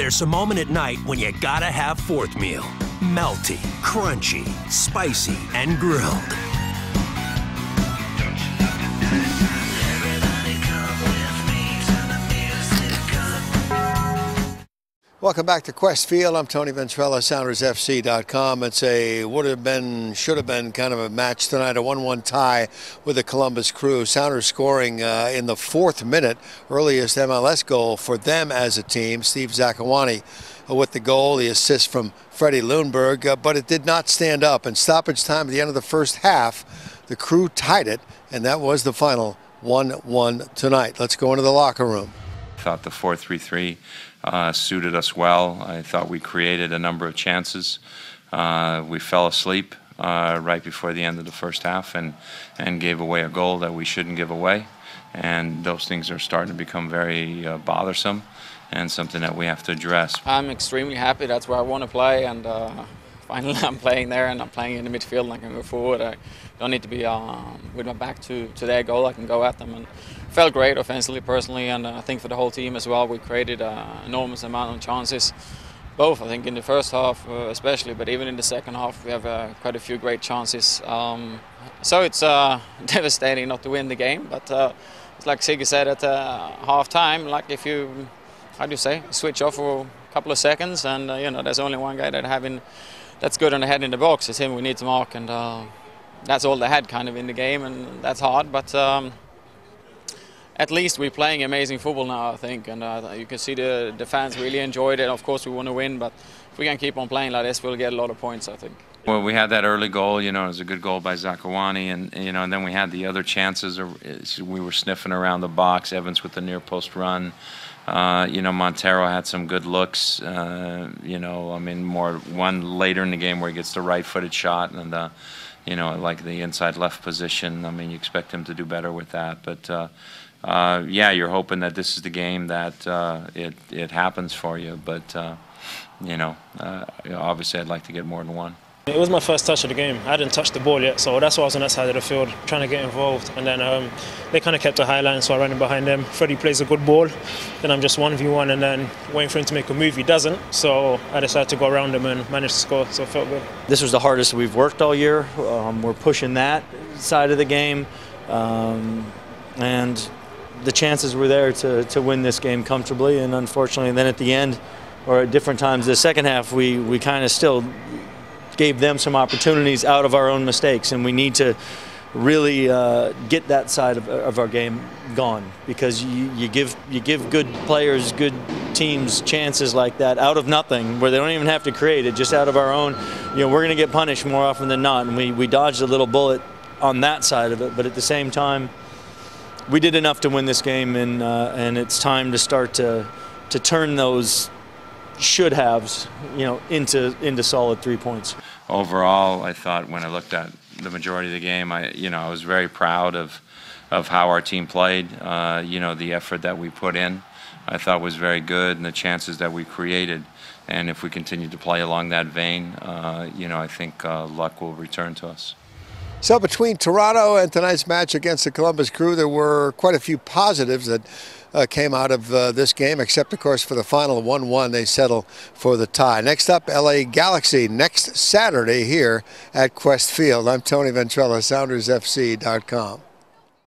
There's a moment at night when you gotta have fourth meal. Melty, crunchy, spicy, and grilled. Welcome back to Qwest Field. I'm Tony Ventrella, SoundersFC.com. It's a would have been, should have been kind of a match tonight, a 1-1 tie with the Columbus Crew. Sounders scoring in the 4th minute, earliest MLS goal for them as a team. Steve Zakawani with the goal, the assist from Freddie Lundberg, but it did not stand up. And stoppage time at the end of the first half, the Crew tied it, and that was the final 1-1 tonight. Let's go into the locker room. I thought the 4-3-3 suited us well. I thought we created a number of chances. We fell asleep right before the end of the first half and gave away a goal that we shouldn't give away. And those things are starting to become very bothersome and something that we have to address. I'm extremely happy. That's where I want to play, and finally I'm playing there, and I'm playing in the midfield, and I can go forward. I don't need to be with my back to their goal. I can go at them, and felt great offensively, personally, and I think for the whole team as well. We created an enormous amount of chances, both I think in the first half especially, but even in the second half we have quite a few great chances. So it's devastating not to win the game, but it's like Siggy said at half time, like if you, how do you say, switch off for a couple of seconds, and you know, there's only one guy that's good on the head in the box. It's him we need to mark, and that's all they had kind of in the game, and that's hard, but at least we're playing amazing football now, I think, and you can see the fans really enjoyed it. Of course we want to win, but if we can keep on playing like this, we'll get a lot of points, I think. Well, we had that early goal, you know, it was a good goal by Zakawani, and you know, and then we had the other chances. We were sniffing around the box, Evans with the near post run. You know, Montero had some good looks. You know, I mean, one later in the game where he gets the right-footed shot, and you know, like the inside left position. I mean, you expect him to do better with that, but yeah, you're hoping that this is the game that it happens for you. But you know, obviously, I'd like to get more than one. It was my first touch of the game. I hadn't touched the ball yet, so that's why I was on that side of the field, trying to get involved. And then they kind of kept a high line, so I ran in behind them. Freddie plays a good ball, then I'm just 1v1, and then waiting for him to make a move. He doesn't, so I decided to go around him and managed to score, so it felt good. This was the hardest we've worked all year. We're pushing that side of the game, and the chances were there to win this game comfortably, and unfortunately then at the end, or at different times the second half, we kind of still gave them some opportunities out of our own mistakes, and we need to really get that side of our game gone, because you give good players, good teams chances like that out of nothing, where they don't even have to create it, just out of our own. You know, we're going to get punished more often than not, and we dodged a little bullet on that side of it, but at the same time we did enough to win this game, and it's time to start to turn those should-haves, you know, into solid 3 points. Overall, I thought when I looked at the majority of the game, I was very proud of how our team played. You know, the effort that we put in, I thought was very good, and the chances that we created. And if we continue to play along that vein, you know, I think luck will return to us. So between Toronto and tonight's match against the Columbus Crew, there were quite a few positives that came out of this game, except, of course, for the final 1-1. They settle for the tie. Next up, LA Galaxy next Saturday here at Qwest Field. I'm Tony Ventrella, SoundersFC.com.